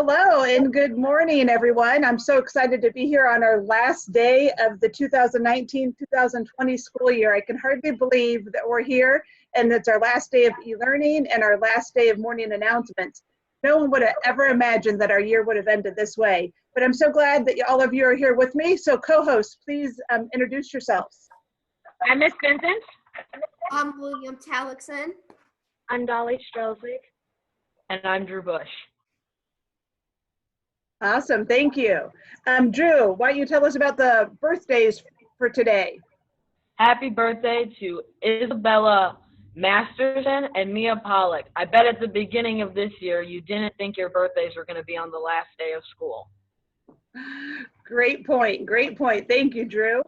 Hello and good morning, everyone. I'm so excited to be here on our last day of the 2019-2020 school year. I can hardly believe that we're here and it's our last day of e-learning and our last day of morning announcements. No one would have ever imagined that our year would have ended this way. But I'm so glad that all of you are here with me. So co-hosts, please introduce yourselves. I'm Miss Vincent. I'm William Talixon. I'm Dolly Strelzik. And I'm Drew Bush. Awesome, thank you. Drew, why don't you tell us about the birthdays for today? Happy birthday to Isabella Masterson and Mia Pollock. I bet at the beginning of this year you didn't think your birthdays were going to be on the last day of school. Great point, great point. Thank you, Drew.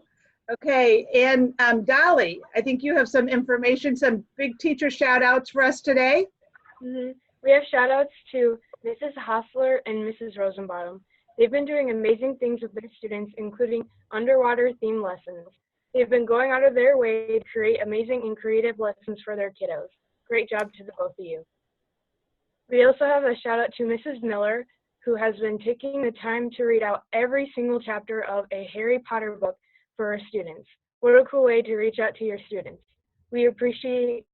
Okay, and Dolly, I think you have some information, some big teacher shout outs for us today. We have shout outs to Mrs. Hostler and Mrs. Rosenbottom. They've been doing amazing things with their students, including underwater theme lessons. They've been going out of their way to create amazing and creative lessons for their kiddos. Great job to the both of you. We also have a shout out to Mrs. Miller, who has been taking the time to read out every single chapter of a Harry Potter book for our students. What a cool way to reach out to your students. We appreciate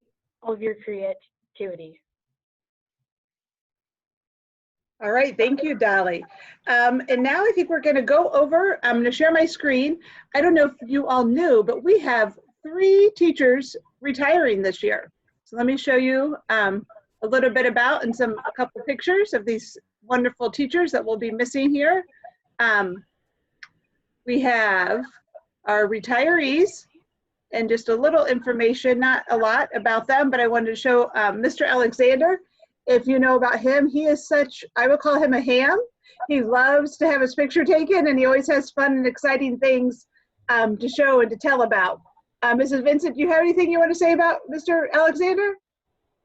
all of your creativity. All right, thank you, Dolly. And now I think we're going to go over, I'm going to share my screen. I don't know if you all knew, but we have 3 teachers retiring this year. So let me show you a little bit about and a couple pictures of these wonderful teachers that we'll be missing here. We have our retirees and just a little information, not a lot about them, but I wanted to show Mr. Alexander. If you know about him, he is such, I would call him a ham. He loves to have his picture taken and he always has fun and exciting things to show and to tell about. Mrs. Vincent, do you have anything you want to say about Mr. Alexander?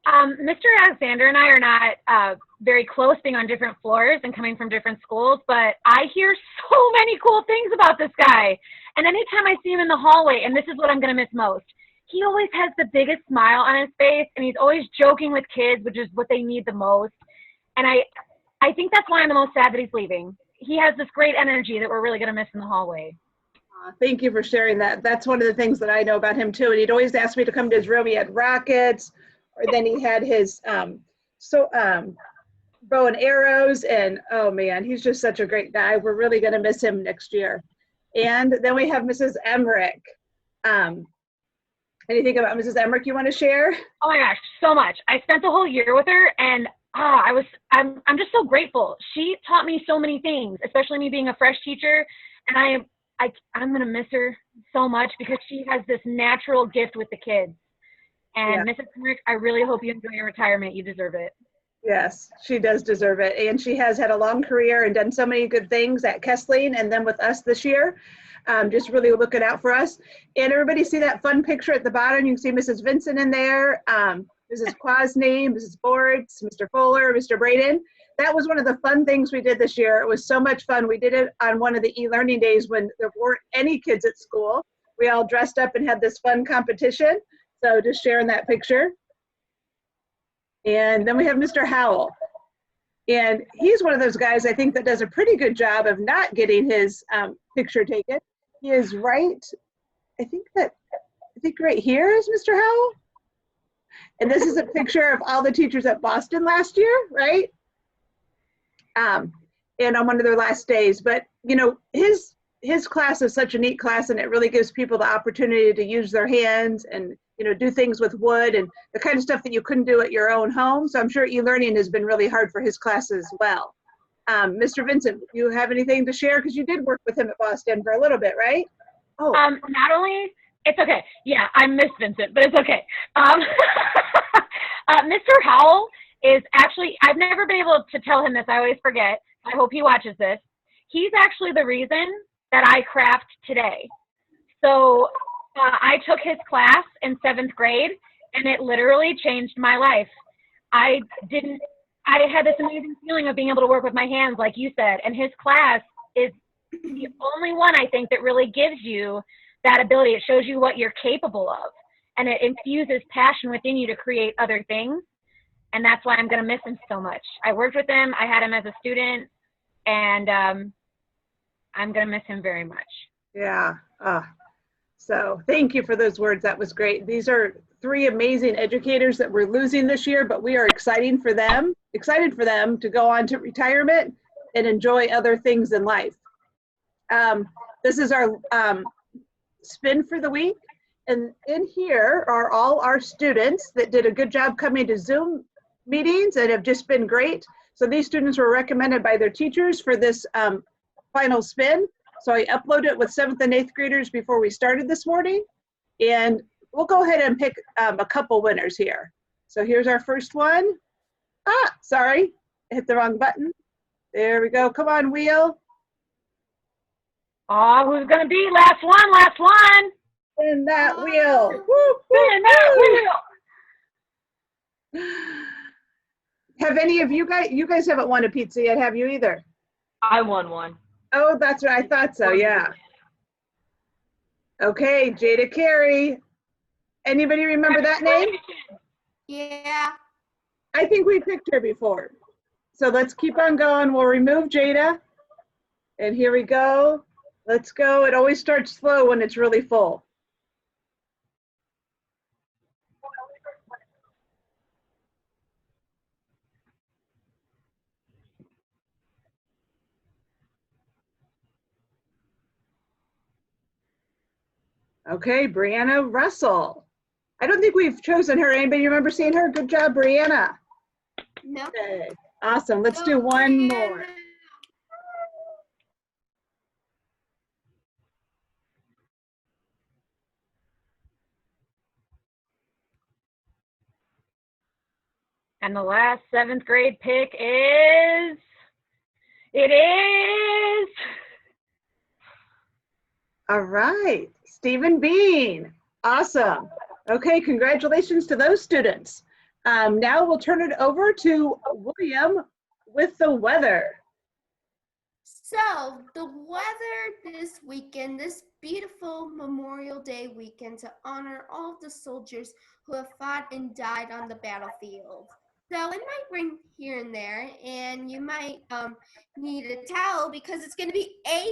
Mr. Alexander and I are not very close, being on different floors and coming from different schools, but I hear so many cool things about this guy. And anytime I see him in the hallway, and this is what I'm going to miss most, he always has the biggest smile on his face, and he's always joking with kids, which is what they need the most. And I think that's why I'm the most sad that he's leaving. He has this great energy that we're really going to miss in the hallway. Thank you for sharing that. That's one of the things that I know about him too. And he'd always ask me to come to his room. He had rockets, or then he had his bow and arrows. And oh man, he's just such a great guy. We're really going to miss him next year. And then we have Mrs. Emmerich. Anything about Mrs. Emmerich you want to share? Oh my gosh, so much. I spent the whole year with her, and I'm just so grateful. She taught me so many things, especially me being a fresh teacher, and I'm gonna miss her so much because she has this natural gift with the kids. And yeah. Mrs. Emmerich, I really hope you enjoy your retirement. You deserve it. Yes, she does deserve it, and she has had a long career and done so many good things at Kessling and then with us this year. Just really looking out for us. And everybody see that fun picture at the bottom? You can see Mrs. Vincent in there, Mrs. Quasney, Mrs. Bortz, Mr. Fuller, Mr. Braden. That was one of the fun things we did this year. It was so much fun. We did it on one of the e-learning days when there weren't any kids at school. We all dressed up and had this fun competition. So just sharing that picture. And then we have Mr. Howell. And he's one of those guys I think that does a pretty good job of not getting his picture taken. He is right, I think right here is Mr. Howell. And this is a picture of all the teachers at Boston last year, right? And on one of their last days. But you know, his class is such a neat class, and it really gives people the opportunity to use their hands and do things with wood and the kind of stuff that you couldn't do at your own home. So I'm sure e-learning has been really hard for his class as well. Mr. Vincent, you have anything to share? Because you did work with him at Boston for a little bit, right? Oh. Not only, it's okay. Yeah, I miss Vincent, but it's okay. Mr. Howell is actually, I've never been able to tell him this. I always forget. I hope he watches this. He's actually the reason that I craft today. So I took his class in 7th grade, and it literally changed my life. I had this amazing feeling of being able to work with my hands, like you said, and his class is the only one I think that really gives you that ability. It shows you what you're capable of, and it infuses passion within you to create other things. and that's why I'm going to miss him so much. I worked with him. I had him as a student, and I'm going to miss him very much. Yeah. So thank you for those words. That was great. These are 3 amazing educators that we're losing this year, but we are excited for them to go on to retirement and enjoy other things in life. This is our spin for the week. And in here are all our students that did a good job coming to Zoom meetings and have just been great. So these students were recommended by their teachers for this final spin. So I uploaded it with 7th and 8th graders before we started this morning. And we'll go ahead and pick a couple winners here. So here's our first one. Sorry, I hit the wrong button. There we go. Come on, wheel. Oh, who's going to be last one? Last one. Spin that wheel. Woo, Spin that wheel. Have any of you guys haven't won a pizza yet, have you either? I won one. Oh, that's right. I thought so, yeah. Okay, Jada Carey. Anybody remember that name? Yeah. I think we picked her before. So let's keep on going. We'll remove Jada. And here we go. Let's go. It always starts slow when it's really full. Okay, Brianna Russell. I don't think we've chosen her. Anybody remember seeing her? Good job, Brianna. No. Okay, awesome. Let's do one more. And the last 7th grade pick is, it is. All right, Stephen Bean. Awesome. Okay, congratulations to those students. Now we'll turn it over to William with the weather. So the weather this weekend, this beautiful Memorial Day weekend, to honor all of the soldiers who have fought and died on the battlefield. So it might rain here and there, and you might need a towel because it's going to be 80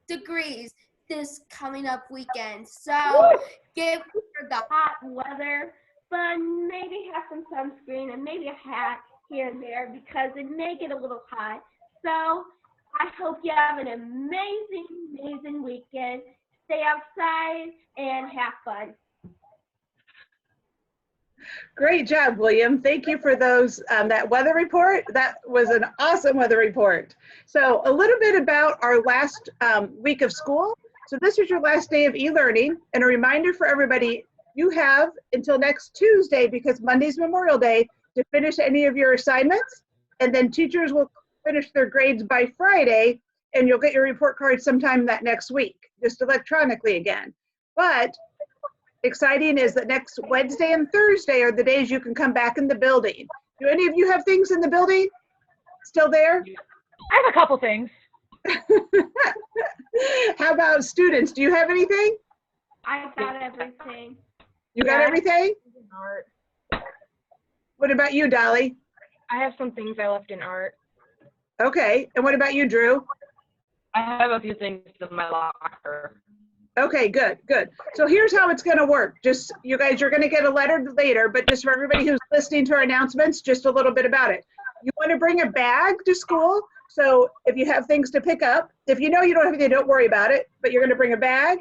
degrees this coming up weekend. So get for the hot weather, but maybe have some sunscreen and maybe a hat here and there because it may get a little hot. So I hope you have an amazing weekend. Stay outside and have fun. Great job, William. Thank you for those that weather report. That was an awesome weather report. So a little bit about our last week of school. So this is your last day of e-learning, and a reminder for everybody, you have until next Tuesday, because Monday's Memorial Day, to finish any of your assignments, and then teachers will finish their grades by Friday, and you'll get your report card sometime that next week, just electronically again. But exciting is that next Wednesday and Thursday are the days you can come back in the building. Do any of you have things in the building still there? I have a couple things. How about students? Do you have anything? I got everything. You got everything? Art. What about you, Dolly? I have some things I left in art. Okay, and what about you, Drew? I have a few things in my locker. Okay, good. So here's how it's going to work. Just, you guys, you're going to get a letter later, but just for everybody who's listening to our announcements, just a little bit about it. You want to bring a bag to school. So if you have things to pick up, if you know you don't have anything, don't worry about it, but you're going to bring a bag.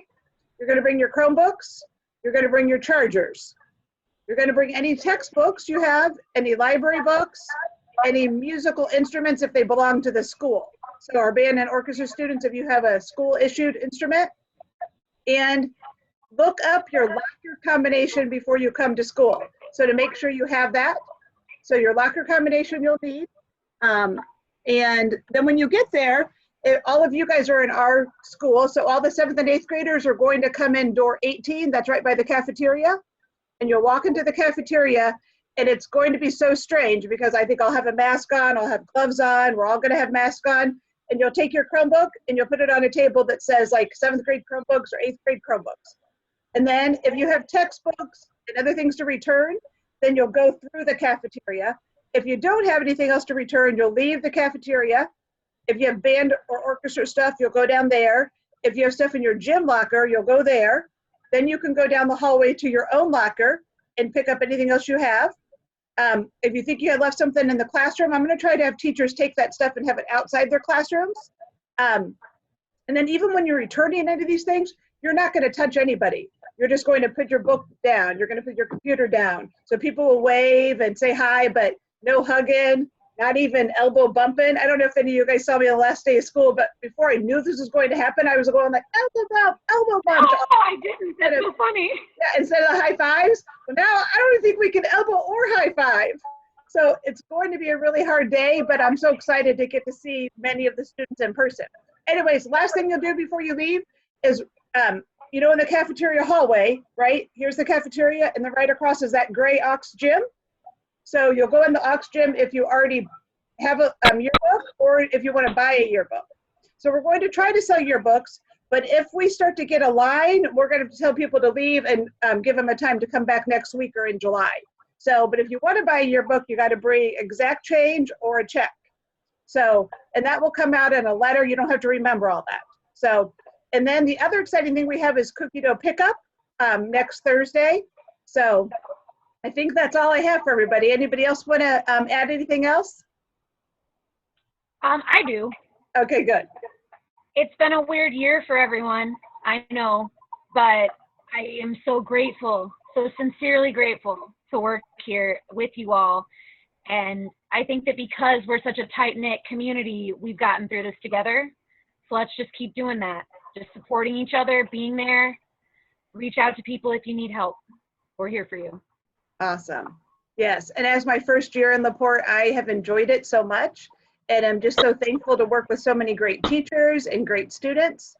You're going to bring your Chromebooks. You're going to bring your chargers. You're going to bring any textbooks you have, any library books, any musical instruments if they belong to the school. So our band and orchestra students, if you have a school-issued instrument, and look up your locker combination before you come to school. So to make sure you have that. So your locker combination you'll need. And then when you get there, all of you guys are in our school. So all the 7th and 8th graders are going to come in door 18. That's right by the cafeteria. And you'll walk into the cafeteria, and it's going to be so strange because I think I'll have a mask on, I'll have gloves on, we're all going to have masks on. And you'll take your Chromebook and you'll put it on a table that says like 7th grade Chromebooks or 8th grade Chromebooks. And then if you have textbooks and other things to return, then you'll go through the cafeteria If you don't have anything else to return, you'll leave the cafeteria. If you have band or orchestra stuff, you'll go down there. If you have stuff in your gym locker, you'll go there. Then you can go down the hallway to your own locker and pick up anything else you have. If you think you had left something in the classroom, I'm going to try to have teachers take that stuff and have it outside their classrooms. And then even when you're returning any of these things, you're not going to touch anybody. You're just going to put your book down. You're going to put your computer down. So people will wave and say hi, but no hugging, not even elbow bumping. I don't know if any of you guys saw me on the last day of school, but before I knew this was going to happen, I was going like elbow bump, elbow bump. Oh, I didn't. That's so funny. Yeah, instead of the high fives. Well, now I don't even think we can elbow or high five. So it's going to be a really hard day, but I'm so excited to get to see many of the students in person. Anyways, last thing you'll do before you leave is, you know, in the cafeteria hallway, right? Here's the cafeteria, and then right across is that gray Ox gym. So you'll go in the Ox gym if you already have a yearbook or if you want to buy a yearbook. So we're going to try to sell yearbooks, but if we start to get a line, we're going to tell people to leave and give them a time to come back next week or in July. So, but if you want to buy a yearbook, you got to bring exact change or a check. So, and that will come out in a letter. You don't have to remember all that. So, and then the other exciting thing we have is cookie dough pickup next Thursday. So I think that's all I have for everybody. Anybody else want to add anything else? I do. Okay, good. It's been a weird year for everyone, I know, but I am so grateful, so sincerely grateful to work here with you all. And I think that because we're such a tight-knit community, we've gotten through this together. So let's just keep doing that. Just supporting each other, being there. Reach out to people if you need help. We're here for you. Awesome. Yes, and as my first year in LaPorte, I have enjoyed it so much. And I'm just so thankful to work with so many great teachers and great students.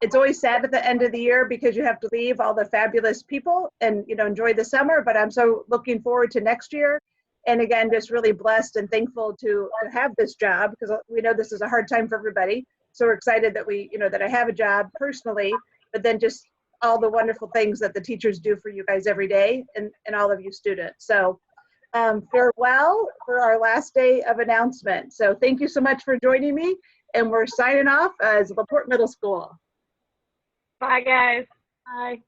It's always sad at the end of the year because you have to leave all the fabulous people and, you know, enjoy the summer, but I'm so looking forward to next year. And again, just really blessed and thankful to have this job because we know this is a hard time for everybody. So we're excited that we, you know, that I have a job personally, but then just all the wonderful things that the teachers do for you guys every day and all of you students. So farewell for our last day of announcement. So thank you so much for joining me, and we're signing off as LaPorte Middle School. Bye, guys. Bye.